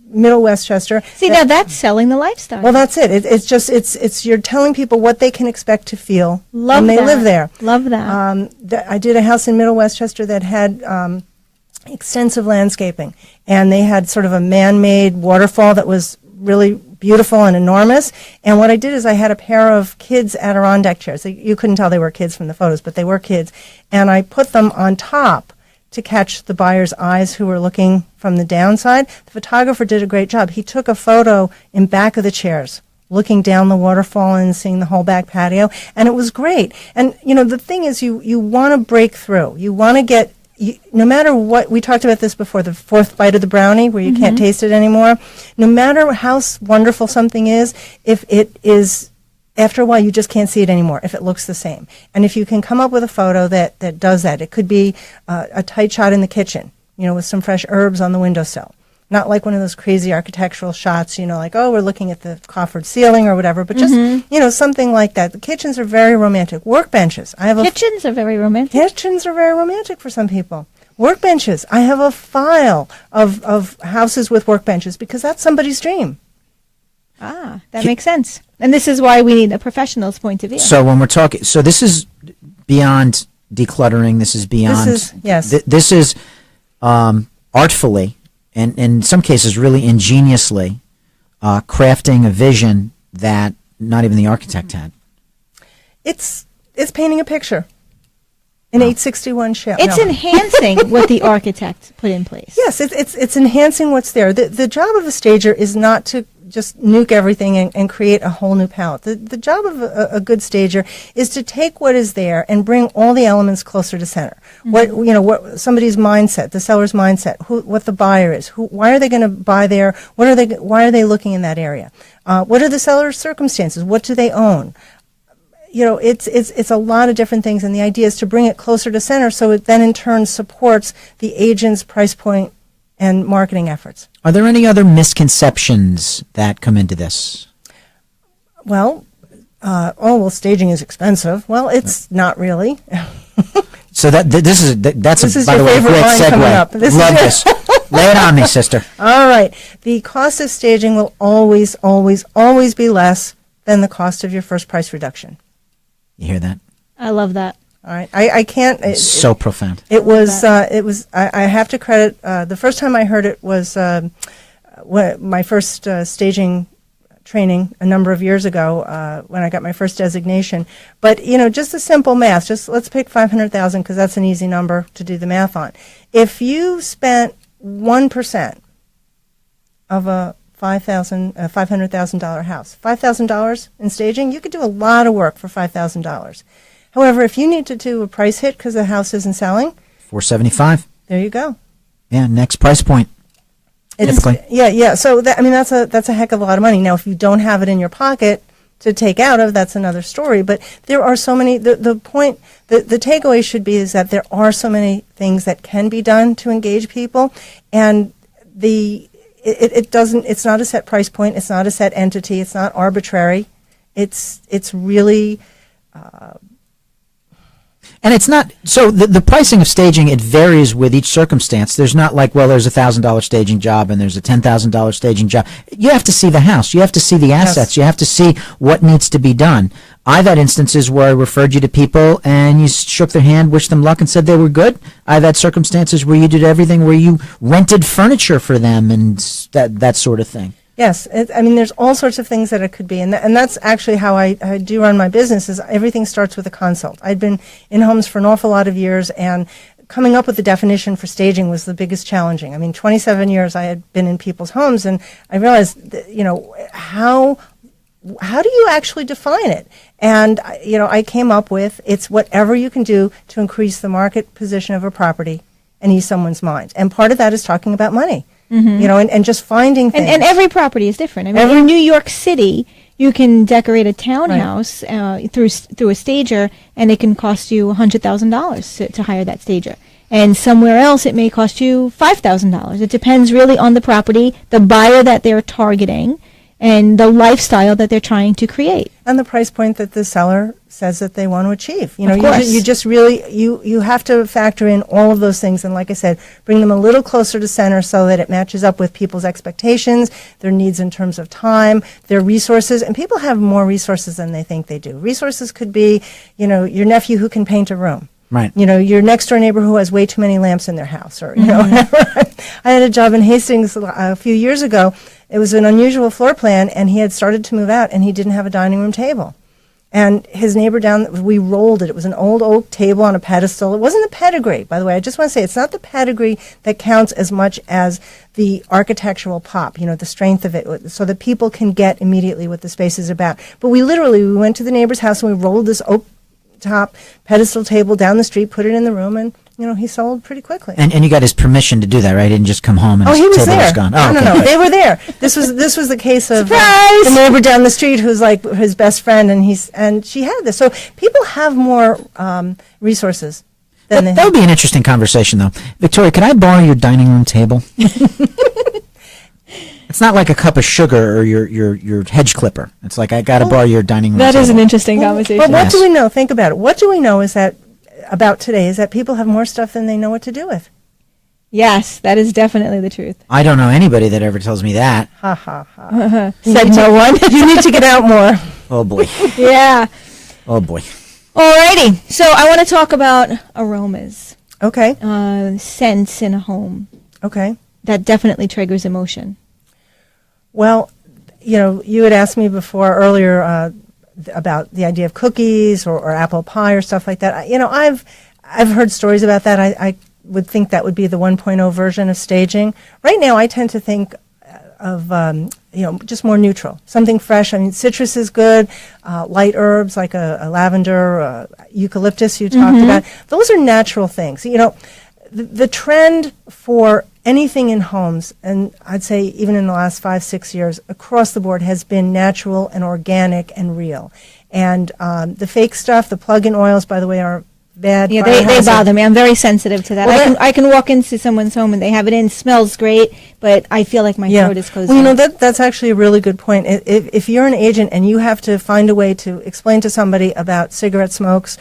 middle Westchester. See, now that's selling the lifestyle. Well, that's it. It's you're telling people what they can expect to feel when they live there. Love that. I did a house in middle Westchester that had extensive landscaping, and they had sort of a man-made waterfall that was really beautiful and enormous. And what I did is I had a pair of kids Adirondack chairs. You couldn't tell they were kids from the photos, but they were kids. And I put them on top to catch the buyer's eyes who were looking from the downside. The photographer did a great job. He took a photo in back of the chairs, looking down the waterfall and seeing the whole back patio, and it was great. And, the thing is, you want to break through. You want to get, no matter what, we talked about this before, the fourth bite of the brownie, where you can't taste it anymore. No matter how wonderful something is, if it is, after a while, you just can't see it anymore if it looks the same. And if you can come up with a photo that does that, it could be a tight shot in the kitchen, with some fresh herbs on the windowsill. Not like one of those crazy architectural shots, like, oh, we're looking at the coffered ceiling or whatever, but just, something like that. The kitchens are very romantic. Workbenches. Kitchens are very romantic. Kitchens are very romantic for some people. Workbenches. I have a file of houses with workbenches because that's somebody's dream. Ah, that makes sense. And this is why we need a professional's point of view. So when we're talking, so this is beyond decluttering. This is beyond. This is artfully, and in some cases really ingeniously, crafting a vision that not even the architect had. It's painting a picture. An 861 shell. It's enhancing what the architect put in place. Yes, it's enhancing what's there. The job of a stager is not to just nuke everything and create a whole new palette. The job of a good stager is to take what is there and bring all the elements closer to center. What somebody's mindset, the seller's mindset, what the buyer is, why are they going to buy there? Why are they looking in that area? What are the seller's circumstances? What do they own? It's a lot of different things, and the idea is to bring it closer to center so it then in turn supports the agent's price point and marketing efforts. Are there any other misconceptions that come into this? Well, staging is expensive. Well, it's not really. So that's by the way, a favorite great line segue. coming up. Love this. Lay it on me, sister. All right. The cost of staging will always, always, always be less than the cost of your first price reduction. You hear that? I love that. All right. I can't. It's so profound. It was. I have to credit. The first time I heard it was my first staging training a number of years ago when I got my first designation. But just the simple math. Just let's pick 500,000 because that's an easy number to do the math on. If you spent 1% of a $500,000 house, $5,000 in staging, you could do a lot of work for $5,000. However, if you need to do a price hit because the house isn't selling, $475. there you go. Yeah, next price point. Typically. Yeah. So that's a heck of a lot of money. Now, if you don't have it in your pocket to take out of, that's another story. But there are so many. The takeaway should be is that there are so many things that can be done to engage people, and it's not a set price point. It's not a set entity. It's not arbitrary. It's really. And it's not, so the pricing of staging, it varies with each circumstance. There's not like, well, there's a $1,000 staging job and there's a $10,000 staging job. You have to see the house. You have to see the assets. Yes. You have to see what needs to be done. I've had instances where I referred you to people and you shook their hand, wished them luck, and said they were good. I've had circumstances where you did everything, where you rented furniture for them and that sort of thing. Yes, there's all sorts of things that it could be, and that's actually how I do run my business. Is everything starts with a consult. I'd been in homes for an awful lot of years, and coming up with the definition for staging was the biggest challenging. 27 years I had been in people's homes, and I realized that, how do you actually define it? And I came up with it's whatever you can do to increase the market position of a property and ease someone's mind, and part of that is talking about money. Mm-hmm. And just finding things. And every property is different. In New York City, you can decorate a townhouse through a stager, and it can cost you $100,000 to hire that stager. And somewhere else, it may cost you $5,000. It depends really on the property, the buyer that they're targeting, and the lifestyle that they're trying to create. And the price point that the seller says that they want to achieve. Of course. You just really, you have to factor in all of those things. And like I said, bring them a little closer to center so that it matches up with people's expectations, their needs in terms of time, their resources. And people have more resources than they think they do. Resources could be, your nephew who can paint a room. Right. Your next door neighbor who has way too many lamps in their house, or whatever. I had a job in Hastings a few years ago. It was an unusual floor plan, and he had started to move out, and he didn't have a dining room table. And his neighbor down, we rolled it. It was an old oak table on a pedestal. It wasn't the pedigree, by the way. I just want to say it's not the pedigree that counts as much as the architectural pop, the strength of it, so that people can get immediately what the space is about. But we went to the neighbor's house and we rolled this oak top pedestal table down the street, put it in the room, and he sold pretty quickly. And you got his permission to do that, right? He didn't just come home and his he was table there. was gone. No, they were there. This was the case of Surprise! the neighbor down the street who's like his best friend, and she had this. So people have more resources than That would be an interesting conversation, though. Victoria, can I borrow your dining room table? It's not like a cup of sugar or your hedge clipper. It's like I got to borrow your dining room table. That is an interesting conversation. But what do we know? Think about it. What do we know about today is that people have more stuff than they know what to do with. Yes, that is definitely the truth. I don't know anybody that ever tells me that. Ha ha ha. Said no one. You need to get out more. Oh, boy. Yeah. Oh, boy. Alrighty. So I want to talk about aromas. Okay. Scents in a home. Okay. That definitely triggers emotion. Well, you had asked me earlier about the idea of cookies or apple pie or stuff like that. I've heard stories about that. I would think that would be the 1.0 version of staging. Right now, I tend to think of just more neutral, something fresh. I mean, citrus is good. Light herbs like a lavender, eucalyptus you talked about. Those are natural things. The trend for anything in homes, and I'd say even in the last 5-6 years, across the board has been natural and organic and real. And the fake stuff, the plug-in oils, by the way, are bad. Yeah, they bother me. I'm very sensitive to that. Well, I can walk into someone's home and they have it in, smells great, but I feel like my throat is closing. Well, that's actually a really good point. If you're an agent and you have to find a way to explain to somebody about cigarette smokes,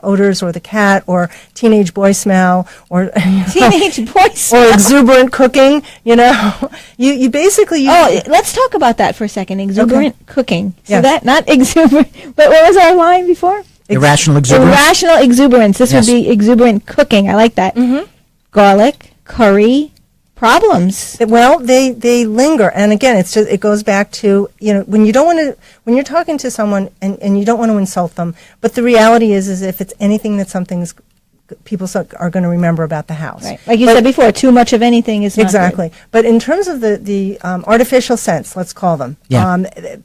odors, or the cat, or teenage boy smell, or teenage boy smell, or exuberant cooking, you basically. Let's talk about that for a second. Exuberant cooking. So Yes. that not exuberant, but what was our line before? Irrational exuberance? Irrational exuberance. This would be exuberant cooking. I like that. Garlic, curry, problems. Well, they linger, and again, it goes back to when you're talking to someone and you don't want to insult them, but the reality is if it's anything that people are going to remember about the house. Right. Like you said before, too much of anything is not exactly. good. But in terms of the artificial scents, let's call them,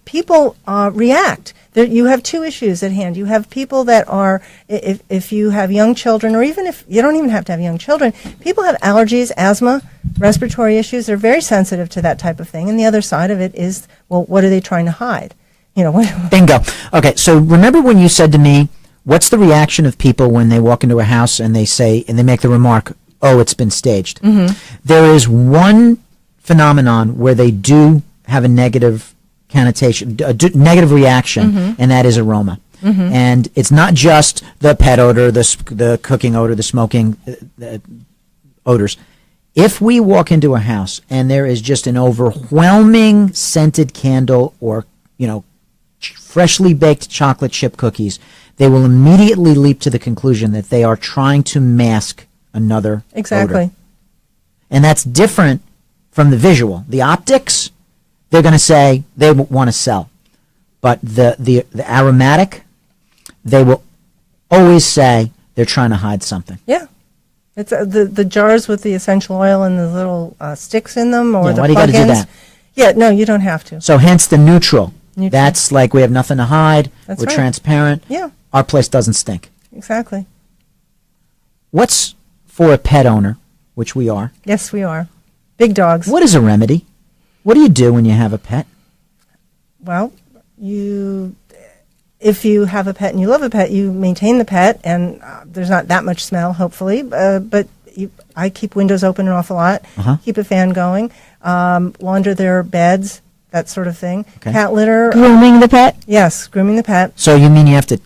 people react. You have two issues at hand. You have people that are, if you have young children, or even if you don't even have to have young children, people have allergies, asthma, respiratory issues. They're very sensitive to that type of thing. And the other side of it is, well, what are they trying to hide? Bingo. Okay, so remember when you said to me, what's the reaction of people when they walk into a house and they make the remark, oh, it's been staged? There is one phenomenon where they do have a negative connotation, negative reaction, and that is aroma. And it's not just the pet odor, the cooking odor, the smoking odors. If we walk into a house and there is just an overwhelming scented candle or, freshly baked chocolate chip cookies, they will immediately leap to the conclusion that they are trying to mask another odor. And that's different from the visual. The optics, they're going to say they want to sell. But the aromatic, they will always say they're trying to hide something. Yeah. It's the jars with the essential oil and the little sticks in them, or the why do you got to do that? Yeah, no, you don't have to. So hence the neutral. That's like we have nothing to hide. That's we're right. transparent. Yeah. Our place doesn't stink. Exactly. What's for a pet owner, which we are? Yes, we are. Big dogs. What is a remedy? What do you do when you have a pet? Well, if you have a pet and you love a pet, you maintain the pet, and there's not that much smell, hopefully. But I keep windows open an awful lot, keep a fan going, launder their beds, that sort of thing. Okay. Cat litter. Grooming the pet? Yes, grooming the pet. So you mean you have to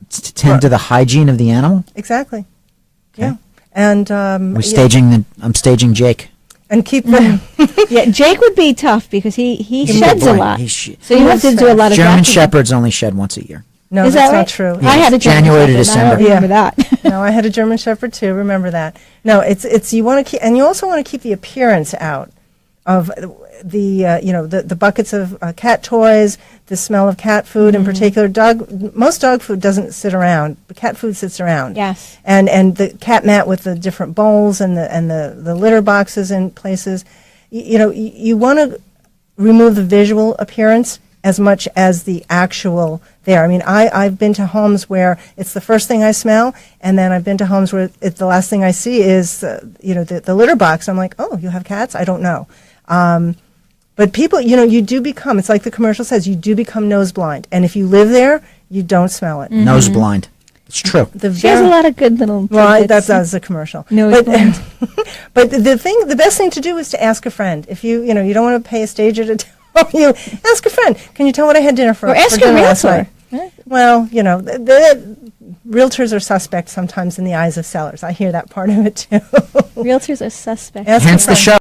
tend to the hygiene of the animal? Exactly. Okay. Yeah. And I'm staging Jake. And keep them. Yeah, Jake would be tough because he sheds a lot. So you have to do a lot of German vacuuming. Shepherds only shed once a year. No, Is that's that not right? true. I had a German January to Shepherd, and I don't December. remember that. No, I had a German Shepherd too. Remember that. No, it's you want to keep, and you also want to keep the appearance out of the buckets of cat toys, the smell of cat food in particular. Most dog food doesn't sit around, but cat food sits around. Yes. And the cat mat with the different bowls and the litter boxes in places. You want to remove the visual appearance as much as the actual there. I mean, I've been to homes where it's the first thing I smell, and then I've been to homes where the last thing I see is, the litter box. I'm like, oh, you have cats? I don't know. But people, you do become, it's like the commercial says, you do become nose blind. And if you live there, you don't smell it. Mm-hmm. Nose blind. It's true. She has a lot of good little tidbits. That's a commercial. Nose blind. But the best thing to do is to ask a friend. If you don't want to pay a stager to tell you, ask a friend. Can you tell what I had dinner for? Or ask for a dinner last realtor. night? Well, the realtors are suspect sometimes in the eyes of sellers. I hear that part of it too. Realtors are suspect. Ask a Hence the friend. show.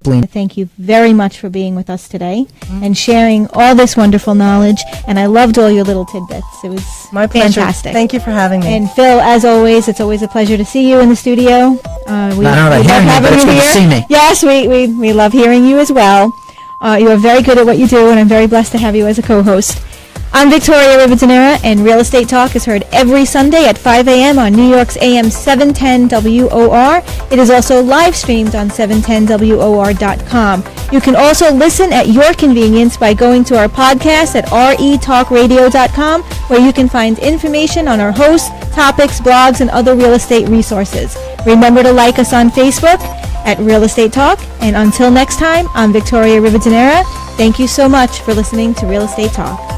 Thank you very much for being with us today and sharing all this wonderful knowledge. And I loved all your little tidbits. It was My pleasure. fantastic. Thank you for having me. And Phil, as always, it's always a pleasure to see you in the studio. We Not only love hearing you, having but it's you good to here. see me. Yes, we love hearing you as well. You are very good at what you do, and I'm very blessed to have you as a co-host. I'm Victoria Rivadeneira, and Real Estate Talk is heard every Sunday at 5 a.m. on New York's AM 710 WOR. It is also live streamed on 710WOR.com. You can also listen at your convenience by going to our podcast at retalkradio.com, where you can find information on our hosts, topics, blogs, and other real estate resources. Remember to like us on Facebook at Real Estate Talk. And until next time, I'm Victoria Rivadeneira. Thank you so much for listening to Real Estate Talk.